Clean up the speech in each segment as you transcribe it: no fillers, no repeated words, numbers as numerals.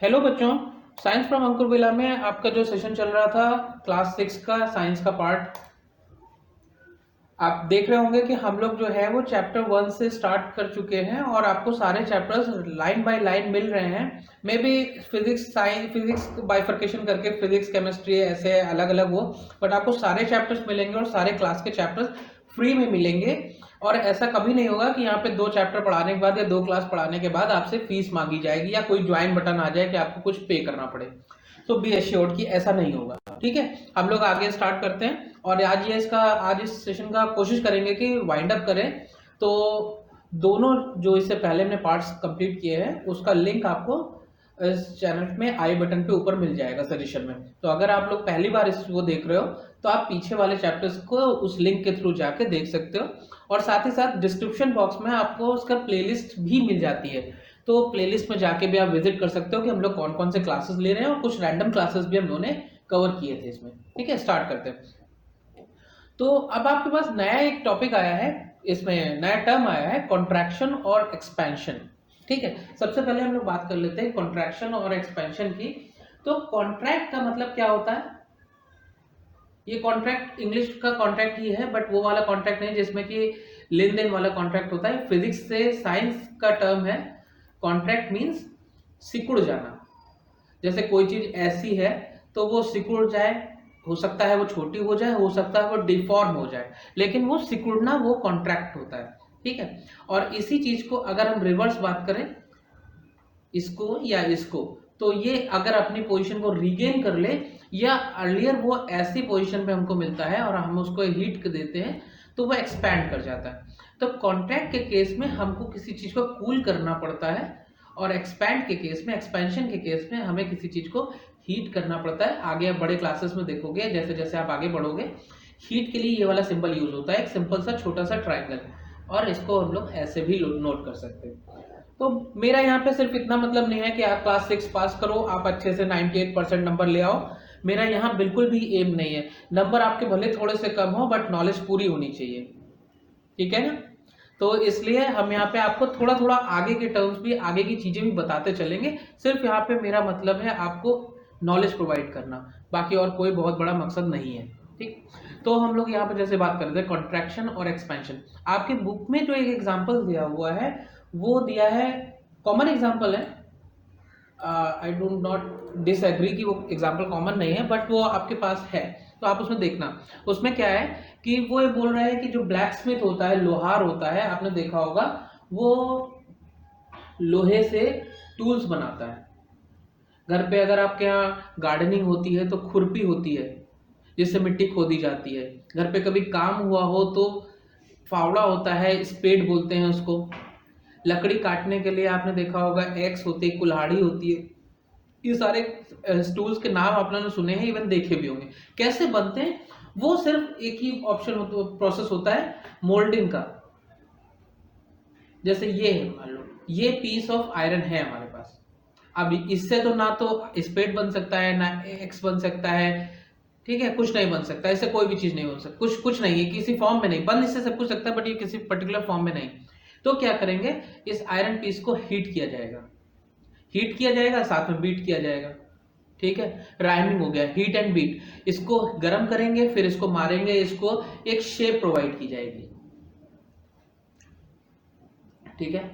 Hello बच्चों, science from Ankur villa में आपका जो सेशन चल रहा था क्लास 6 का साइंस का पार्ट, आप देख रहे होंगे कि हम लोग जो है वो चैप्टर 1 से स्टार्ट कर चुके हैं और आपको सारे चैप्टर्स लाइन बाय लाइन मिल रहे हैं। मे बी फिजिक्स बाइफर्केशन करके फिजिक्स केमिस्ट्री ऐसे अलग अलग हो, बट आपको सारे चैप्टर्स मिलेंगे और सारे क्लास के चैप्टर्स फ्री में मिलेंगे। और ऐसा कभी नहीं होगा कि यहाँ पे 2 चैप्टर पढ़ाने के बाद या 2 क्लास पढ़ाने के बाद आपसे फीस मांगी जाएगी या कोई ज्वाइन बटन आ जाए कि आपको कुछ पे करना पड़े। तो बी एश्योर्ड कि ऐसा नहीं होगा। ठीक है, हम लोग आगे स्टार्ट करते हैं और आज इस सेशन का कोशिश करेंगे कि वाइंड अप करें। तो दोनों जो इससे पहले हमने पार्ट्स कंप्लीट किए हैं उसका लिंक आपको इस चैनल में आई बटन पे ऊपर मिल जाएगा सजेशन में। तो अगर आप लोग पहली बार इसको देख रहे हो तो आप पीछे वाले चैप्टर्स को उस लिंक के थ्रू जाके देख सकते हो और साथ ही साथ डिस्क्रिप्शन बॉक्स में आपको उसका प्लेलिस्ट भी मिल जाती है। तो प्लेलिस्ट में जाके भी आप विजिट कर सकते हो कि हम लोग कौन कौन से क्लासेस ले रहे हैं और कुछ रैंडम क्लासेस भी हम लोगों ने कवर किए थे इसमें। ठीक है, स्टार्ट करते हैं। तो अब आपके पास नया एक टॉपिक आया है, इसमें नया टर्म आया है कॉन्ट्रैक्शन और एक्सपेंशन। ठीक है, सबसे पहले हम लोग बात कर लेते हैं कॉन्ट्रैक्शन और एक्सपेंशन की। तो कॉन्ट्रैक्ट का मतलब क्या होता है? ये कॉन्ट्रैक्ट इंग्लिश का कॉन्ट्रैक्ट ही है, बट वो वाला कॉन्ट्रैक्ट नहीं जिसमें कि लेन देन वाला कॉन्ट्रैक्ट होता है। फिजिक्स से साइंस का टर्म है कॉन्ट्रैक्ट, मीन्स सिकुड़ जाना। जैसे कोई चीज ऐसी है तो वो सिकुड़ जाए, हो सकता है वो छोटी हो जाए, हो सकता है वो डिफॉर्म हो जाए, लेकिन वो सिकुड़ना वो कॉन्ट्रैक्ट होता है। ठीक है, और इसी चीज को अगर हम रिवर्स बात करें, इसको या इसको, तो ये अगर अपनी पोजीशन को रीगेन कर ले या अर्लियर वो ऐसी पोजीशन पे हमको मिलता है और हम उसको हीट देते हैं तो वो एक्सपैंड कर जाता है। तो कॉन्ट्रैक्ट के केस में हमको किसी चीज को कूल करना पड़ता है और एक्सपैंड के केस में, एक्सपेंशन के केस में हमें किसी चीज को हीट करना पड़ता है। आगे आप बड़े क्लासेस में देखोगे, जैसे जैसे आप आगे बढ़ोगे, हीट के लिए ये वाला सिंबल यूज होता है, एक सिंपल सा छोटा सा ट्राइंगल, और इसको हम लोग ऐसे भी नोट कर सकते हैं। तो मेरा यहाँ पे सिर्फ इतना मतलब नहीं है कि आप क्लास 6 पास करो, आप अच्छे से 98% नंबर ले आओ। मेरा यहाँ बिल्कुल भी एम नहीं है। नंबर आपके भले थोड़े से कम हो बट नॉलेज पूरी होनी चाहिए। ठीक है ना? तो इसलिए हम यहाँ पे आपको थोड़ा थोड़ा आगे के टर्म्स भी, आगे की चीजें भी बताते चलेंगे। सिर्फ यहाँ पे मेरा मतलब है आपको नॉलेज प्रोवाइड करना, बाकी और कोई बहुत बड़ा मकसद नहीं है। ठीक, तो हम लोग यहाँ पे जैसे बात कर रहे थे कॉन्ट्रैक्शन और एक्सपेंशन। आपके बुक में जो एक एग्जाम्पल दिया हुआ है वो दिया है, कॉमन एग्जाम्पल है। आई डोंट नॉट डिसएग्री कि वो एग्जाम्पल कॉमन नहीं है, बट वो आपके पास है तो आप उसमें देखना। उसमें क्या है कि वो ये बोल रहा है कि जो ब्लैक स्मिथ होता है, लोहार होता है, आपने देखा होगा, वो लोहे से टूल्स बनाता है। घर पे अगर आपके यहाँ गार्डनिंग होती है तो खुरपी होती है जिससे मिट्टी खोदी जाती है। घर पे कभी काम हुआ हो तो फावड़ा होता है, स्पेड बोलते हैं उसको। लकड़ी काटने के लिए आपने देखा होगा एक्स होती है, कुल्हाड़ी होती है। ये सारे टूल्स के नाम आपने सुने हैं, इवन देखे भी होंगे। कैसे बनते हैं? वो सिर्फ एक ही ऑप्शन प्रोसेस होता है, मोल्डिंग का। जैसे ये है, मान लो ये पीस ऑफ आयरन है हमारे पास। अब इससे तो ना तो स्पेड बन सकता है ना एक्स बन सकता है। ठीक है, कुछ नहीं बन सकता, इससे कोई भी चीज नहीं बन सकती, कुछ नहीं है, किसी फॉर्म में नहीं बन, इससे सब कुछ सकता है बट ये किसी पर्टिकुलर फॉर्म में नहीं। तो क्या करेंगे, इस आयरन पीस को हीट किया जाएगा, हीट किया जाएगा साथ में बीट किया जाएगा। ठीक है, राइमिंग हो गया, हीट एंड बीट। इसको गर्म करेंगे, फिर इसको मारेंगे, इसको एक शेप प्रोवाइड की जाएगी। ठीक है,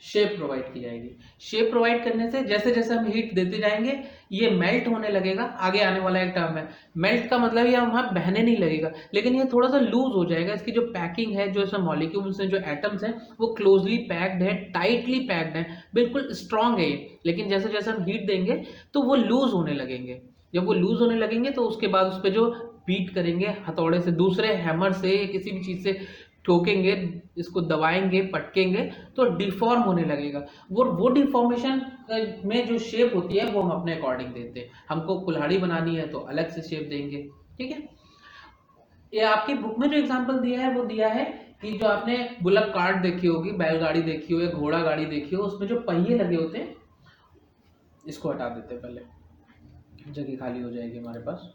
शेप प्रोवाइड की जाएगी। शेप प्रोवाइड करने से जैसे जैसे हम हीट देते जाएंगे ये मेल्ट होने लगेगा। आगे आने वाला एक टर्म है मेल्ट का, मतलब ये वहां बहने नहीं लगेगा, लेकिन ये थोड़ा सा लूज हो जाएगा। इसकी जो पैकिंग है, जो इसमें मॉलिक्यूल्स हैं, जो एटम्स हैं, वो क्लोजली पैक्ड है, टाइटली पैक्ड है, बिल्कुल स्ट्रांग है ये। लेकिन जैसे जैसे हम हीट देंगे तो वो लूज होने लगेंगे। जब वो लूज होने लगेंगे तो उसके बाद उस पर जो बीट करेंगे हथौड़े से, दूसरे हैमर से, किसी भी चीज से ठोकेंगे, इसको दबाएंगे, पटकेंगे, तो डिफॉर्म होने लगेगा। वो डिफॉर्मेशन में जो शेप होती है वो हम अपने अकॉर्डिंग देते हैं। हमको कुल्हाड़ी बनानी है तो अलग से शेप देंगे। ठीक है, ये आपकी बुक में जो एग्जांपल दिया है वो दिया है कि जो आपने बुलक कार्ट देखी होगी, बैलगाड़ी देखी हो या घोड़ा गाड़ी देखी हो, उसमें जो पहिए लगे होते हैं, इसको हटा देते हैं, पहले जगह खाली हो जाएगी हमारे पास।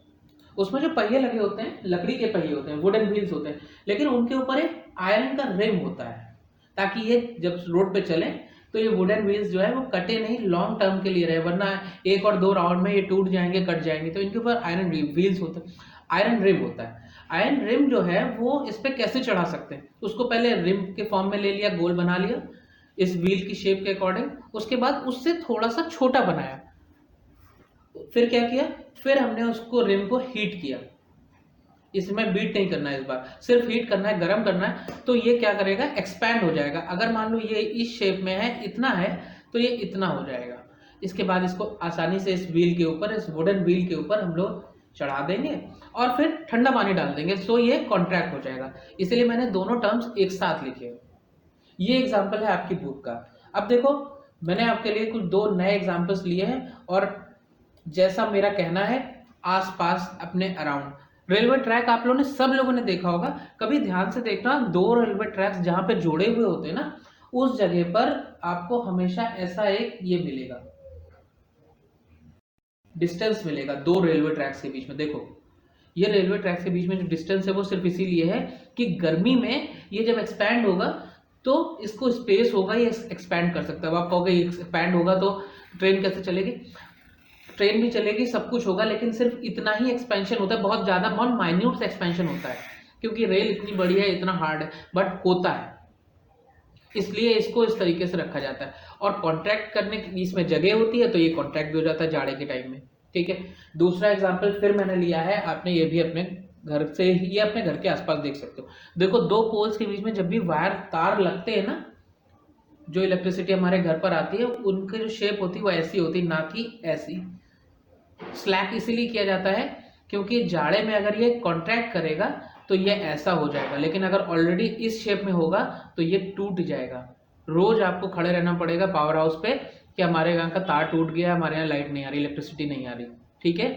उसमें जो पहिए लगे होते हैं, लकड़ी के पहिए होते हैं, वुडन व्हील्स होते हैं, लेकिन उनके ऊपर एक आयरन का रिम होता है ताकि ये जब रोड पे चले तो ये वुडन व्हील्स जो है वो कटे नहीं, लॉन्ग टर्म के लिए रहे, वरना एक और दो राउंड में ये टूट जाएंगे, कट जाएंगे। तो इनके ऊपर आयरन व्हील्स होते हैं, आयरन रिम होता है। आयरन रिम जो है वो इस पर कैसे चढ़ा सकते हैं, उसको पहले रिम के फॉर्म में ले लिया, गोल बना लिया इस व्हील की शेप के अकॉर्डिंग, उसके बाद उससे थोड़ा सा छोटा बनाया, फिर क्या किया, फिर हमने उसको रिम को हीट किया। इसमें बीट नहीं करना है, इस बार सिर्फ हीट करना है, गर्म करना है। तो ये क्या करेगा, एक्सपैंड हो जाएगा। अगर मान लो ये इस शेप में है, इतना है, तो ये इतना हो जाएगा। इसके बाद इसको आसानी से इस व्हील के ऊपर, इस वुडन व्हील के ऊपर हम लोग चढ़ा देंगे और फिर ठंडा पानी डाल देंगे, सो ये कॉन्ट्रैक्ट हो जाएगा। इसलिए मैंने दोनों टर्म्स एक साथ लिखे। ये एग्जाम्पल है आपकी बुक का। अब देखो, मैंने आपके लिए कुछ दो नए एग्जाम्पल्स लिए हैं, और जैसा मेरा कहना है, आसपास अपने अराउंड रेलवे ट्रैक आप लोगों ने, सब लोगों ने देखा होगा। कभी ध्यान से देखना, दो रेलवे ट्रैक्स जहां पे जोड़े हुए होते हैं ना, उस जगह पर आपको हमेशा ऐसा एक ये मिलेगा, डिस्टेंस मिलेगा दो रेलवे ट्रैक्स के बीच में। देखो, ये रेलवे ट्रैक्स के बीच में जो डिस्टेंस है वो सिर्फ इसीलिए है कि गर्मी में ये जब एक्सपैंड होगा तो इसको स्पेस होगा, ये एक्सपैंड कर सकता है। आप कहोगे एक्सपैंड होगा तो ट्रेन कैसे चलेगी? ट्रेन भी चलेगी, सब कुछ होगा, लेकिन सिर्फ इतना ही एक्सपेंशन होता है, बहुत ज़्यादा, बहुत माइन्यूट से एक्सपेंशन होता है, क्योंकि रेल इतनी बड़ी है, इतना हार्ड है, बट होता है, इसलिए इसको इस तरीके से रखा जाता है। और कॉन्ट्रैक्ट करने की इसमें जगह होती है, तो ये कॉन्ट्रैक्ट भी हो जाता है जाड़े के टाइम में। ठीक है, दूसरा एग्जाम्पल फिर मैंने लिया है, आपने ये भी अपने घर से, ये अपने घर के आसपास देख सकते हो। देखो, दो पोल्स के बीच में जब भी वायर तार लगते हैं ना, जो इलेक्ट्रिसिटी हमारे घर पर आती है, उनकी जो शेप होती है वो ऐसी होती है, ना कि ऐसी। स्लैक इसीलिए किया जाता है क्योंकि जाड़े में अगर ये कॉन्ट्रैक्ट करेगा तो ये ऐसा हो जाएगा, लेकिन अगर ऑलरेडी इस शेप में होगा तो ये टूट जाएगा। रोज आपको खड़े रहना पड़ेगा पावर हाउस पे कि हमारे यहाँ का तार टूट गया, हमारे यहाँ लाइट नहीं आ रही, इलेक्ट्रिसिटी नहीं आ रही। ठीक है,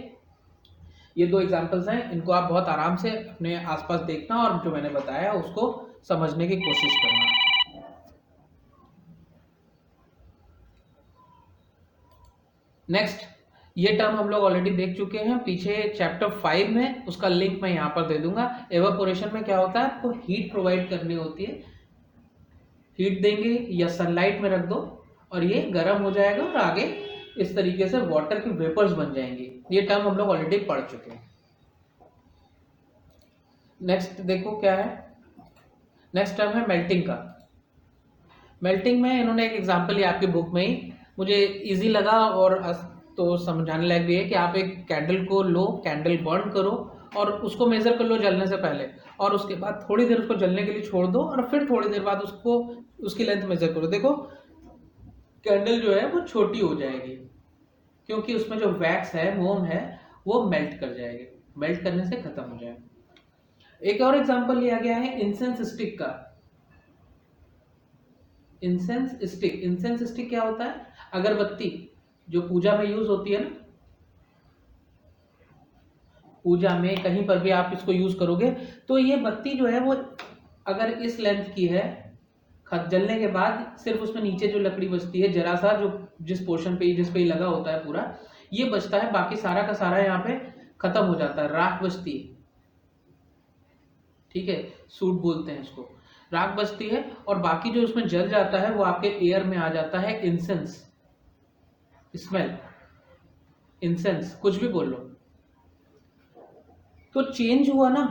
ये दो एग्जांपल्स हैं, इनको आप बहुत आराम से अपने आसपास देखना और जो मैंने बताया उसको समझने की कोशिश करना। नेक्स्ट, ये टर्म हम लोग ऑलरेडी देख चुके हैं पीछे चैप्टर 5 में, उसका लिंक मैं यहाँ पर दे दूंगा। एवापोरेशन में क्या होता है, आपको हीट प्रोवाइड करनी होती है, हीट देंगे या सनलाइट में रख दो और ये गर्म हो जाएगा और आगे इस तरीके से वाटर की वेपर्स बन जाएंगी। ये टर्म हम लोग ऑलरेडी पढ़ चुके हैं। नेक्स्ट देखो क्या है, नेक्स्ट टर्म है मेल्टिंग का। मेल्टिंग में इन्होंने एक एग्जांपल लिया आपकी बुक में ही, मुझे इजी लगा और तो समझाने लायक भी है कि आप एक कैंडल को लो, कैंडल बर्न करो और उसको मेजर कर लो जलने से पहले, और उसके बाद थोड़ी देर उसको जलने के लिए छोड़ दो और फिर थोड़ी देर बाद उसको, उसकी लेंथ मेजर करो। देखो, कैंडल जो है वो छोटी हो जाएगी क्योंकि उसमें जो वैक्स है, मोम है, वो मेल्ट कर जाएगी, मेल्ट करने से खत्म हो जाएगा। एक और एग्जांपल लिया गया है इंसेंस स्टिक का। इंसेंस स्टिक, इंसेंस स्टिक क्या होता है, अगरबत्ती जो पूजा में यूज होती है ना, पूजा में कहीं पर भी आप इसको यूज करोगे तो ये बत्ती जो है वो अगर इस लेंथ की है, जलने के बाद सिर्फ उसमें नीचे जो लकड़ी बचती है, जरा सा जो जिस पोर्शन पे, जिस पे लगा होता है पूरा, ये बचता है, बाकी सारा का सारा यहाँ पे खत्म हो जाता है, राख बचती है। ठीक है, सूट बोलते हैं इसको, राख बचती है और बाकी जो उसमें जल जाता है वो आपके एयर में आ जाता है, इंसेंस स्मेल, इंसेंस कुछ भी बोल लो। तो चेंज हुआ ना,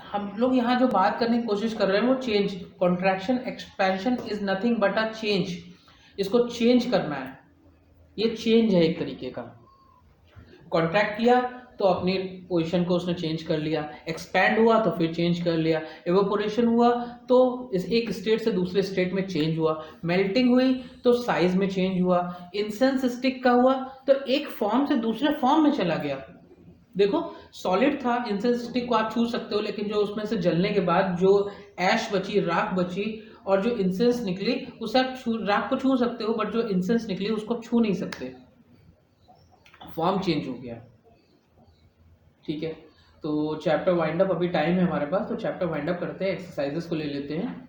हम लोग यहाँ जो बात करने की कोशिश कर रहे हैं वो change, contraction expansion is nothing but a change. इसको चेंज करना है, ये चेंज है एक तरीके का। कॉन्ट्रैक्ट किया तो अपनी पोजीशन को उसने चेंज कर लिया, एक्सपैंड हुआ तो फिर चेंज कर लिया, एवापोरेशन हुआ तो इस एक स्टेट से दूसरे स्टेट में चेंज हुआ, मेल्टिंग हुई तो साइज में चेंज हुआ, इंसेंस स्टिक का हुआ तो एक फॉर्म से दूसरे फॉर्म में चला गया। देखो, सॉलिड था, इंसेंस स्टिक को आप छू सकते हो, लेकिन जो उसमें से जलने के बाद जो ऐश बची, राख बची और जो इंसेंस निकली, उसे आप राख को छू सकते हो, बट जो इंसेंस निकली उसको आप छू नहीं सकते, फॉर्म चेंज हो गया। ठीक है, तो चैप्टर वाइंड अप, अभी टाइम है हमारे पास तो चैप्टर वाइंड अप करते हैं, एक्सरसाइजेस को ले लेते हैं।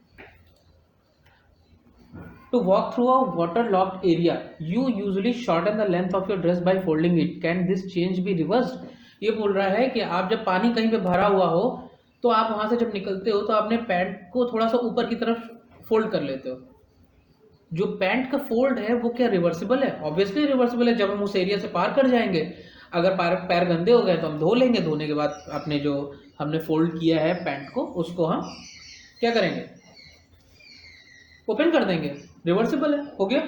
To walk through a waterlogged area, you usually shorten the length of your dress by folding it. Can this change be reversed? ये बोल रहा है कि आप जब पानी कहीं पे भरा हुआ हो तो आप वहां से जब निकलते हो तो आपने पैंट को थोड़ा सा ऊपर की तरफ फोल्ड कर लेते हो, जो पैंट का फोल्ड है वो क्या रिवर्सिबल है? ऑब्वियसली रिवर्सिबल है। जब हम उस एरिया से पार कर जाएंगे, अगर पैर गंदे हो गए तो हम धो लेंगे, धोने के बाद अपने जो हमने फोल्ड किया है पैंट को, उसको हम क्या करेंगे? ओपन कर देंगे। रिवर्सिबल है, हो गया।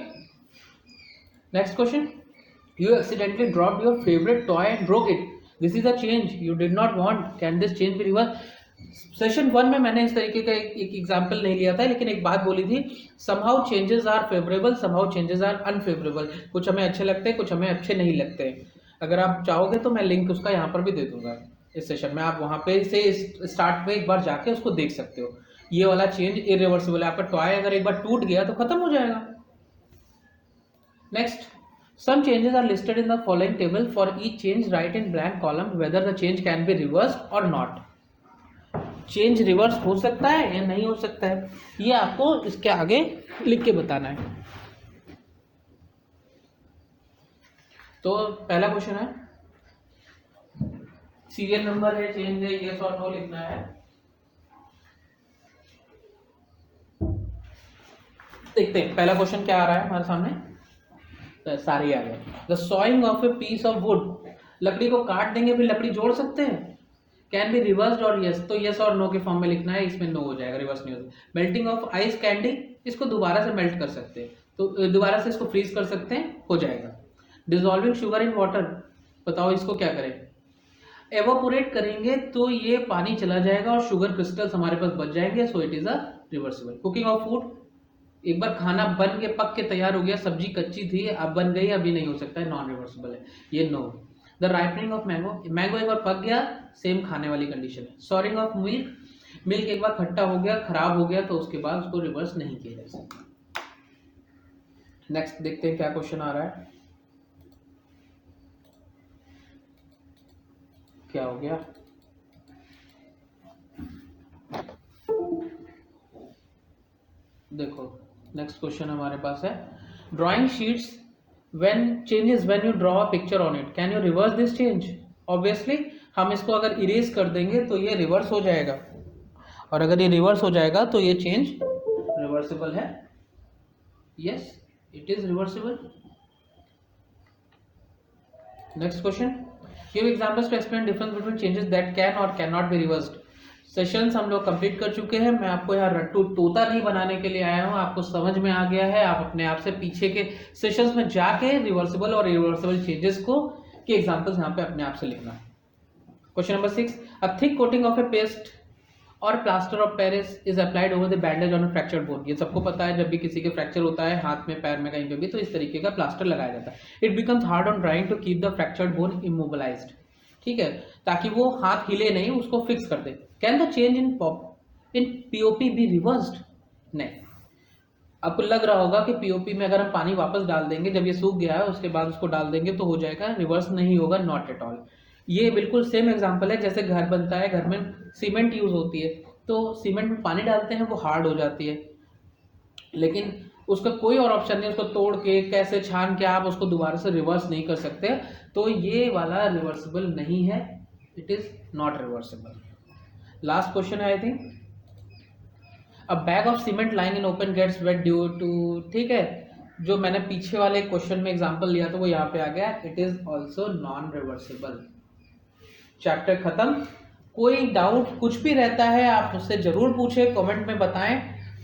Next question, you accidentally dropped your favourite toy and broke it, this is a change you did not want, can this change be reverse? Session 1 में मैंने इस तरीके का एक एग्जाम्पल नहीं लिया था, लेकिन एक बात बोली थी, somehow changes are favourable, somehow changes are unfavourable. कुछ हमें अच्छे लगते हैं, कुछ हमें अच्छे नहीं लगते हैं। अगर आप चाहोगे तो मैं लिंक उसका यहाँ पर भी दे दूंगा इस सेशन में, आप वहाँ पे से स्टार्ट में एक बार जाके उसको देख सकते हो। ये वाला चेंज इरिवर्सिबल है। आपका टॉय अगर एक बार टूट गया तो खत्म हो जाएगा। Next, some changes are listed in the following table. For each change write in blank column whether the change can be reversed or not. Change reverse हो सकता है या नहीं हो सकता है, ये आपको इसके आगे लिख के बताना है। तो पहला क्वेश्चन है, सीरियल नंबर है, चेंज है, यस और नो लिखना है। देखते हैं पहला क्वेश्चन क्या आ रहा है हमारे सामने। सारे आ गए। The sawing of a piece of wood, लकड़ी को काट देंगे फिर लकड़ी जोड़ सकते हैं, कैन बी रिवर्स्ड और यस, तो यस और नो के फॉर्म में लिखना है, इसमें नो हो जाएगा, रिवर्स नहीं होगा। मेल्टिंग ऑफ आइस कैंडी, इसको दोबारा से मेल्ट कर सकते हैं, तो दोबारा से इसको फ्रीज कर सकते हैं, हो जाएगा। डिजॉल्विंग शुगर इन वाटर, बताओ इसको क्या करें? एवापोरेट करेंगे तो ये पानी चला जाएगा और शुगर क्रिस्टल्स हमारे पास बच जाएंगे, so it is a reversible. Cooking of food, एक बार खाना बन के पक के तैयार हो गया, सब्जी कच्ची थी अब बन गई, अभी नहीं हो सकता है, नॉन रिवर्सिबल है, ये no. The ripening of mango, mango एक बार पक गया, सेम खाने वाली कंडीशन है। सॉरिंग ऑफ मिल्क, मिल्क एक बार खट्टा हो गया, खराब हो गया, तो उसके बाद उसको रिवर्स नहीं किया जा सकता। नेक्स्ट देखते हैं क्या क्वेश्चन आ रहा है। क्या हो गया? देखो नेक्स्ट क्वेश्चन हमारे पास है, drawing sheets when changes when you draw a picture on it, can you reverse this change? obviously हम इसको अगर इरेज कर देंगे तो ये रिवर्स हो जाएगा, और अगर ये रिवर्स हो जाएगा तो ये चेंज रिवर्सिबल है। Yes, it is reversible. Next question, give examples to explain difference between changes that can और can not be reversed. Sessions हम लोग कंप्लीट कर चुके हैं, मैं आपको यहाँ रट्टू तोता नहीं बनाने के लिए आया हूँ, आपको समझ में आ गया है, आप अपने आप से पीछे के सेशंस में जाके रिवर्सिबल और इरिवर्सिबल चेंजेस को के एग्जांपल्स यहाँ पे अपने आप से लिखना। Question number 6, a thick coating of a paste और plaster of Paris is applied over the bandage on a fractured bone. ये सबको पता है, जब भी किसी के फ्रैक्चर होता है हाथ में, पैर में, कहीं पे भी, तो इस तरीके का प्लास्टर लगाया जाता है। It becomes hard on drying to keep the fractured bone immobilised, ठीक है, ताकि वो हाथ हिले नहीं, उसको फिक्स कर दे। Can the change in POP be reversed? नहीं। आपको लग रहा होगा कि पीओपी में अगर हम पानी वापस डाल देंगे, जब ये सूख गया है उसके बाद उसको डाल देंगे तो हो जाएगा, रिवर्स नहीं होगा, नॉट एट ऑल। ये बिल्कुल सेम एग्जांपल है, जैसे घर बनता है, घर में सीमेंट यूज होती है, तो सीमेंट में पानी डालते हैं वो हार्ड हो जाती है, लेकिन उसका कोई और ऑप्शन नहीं, उसको तोड़ के कैसे छान के आप उसको दोबारा से रिवर्स नहीं कर सकते, तो ये वाला रिवर्सिबल नहीं है, it is not reversible. Last question है I think, a bag of cement lying in open gets wet due to, ठीक है, जो मैंने पीछे वाले क्वेश्चन में एग्जांपल लिया था वो यहाँ पे आ गया, it is also non reversible. Chapter खत्म। कोई डाउट कुछ भी रहता है आप मुझसे जरूर पूछें, कमेंट में बताएं,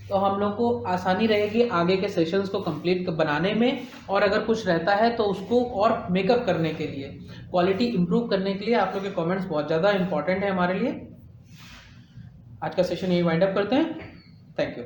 तो हम लोग को आसानी रहेगी आगे के सेशंस को कंप्लीट बनाने में, और अगर कुछ रहता है तो उसको और मेकअप करने के लिए, क्वालिटी इंप्रूव करने के लिए आप लोग के कमेंट्स बहुत ज़्यादा इंपॉर्टेंट है हमारे लिए। आज का सेशन यही वाइंड अप करते हैं। Thank you.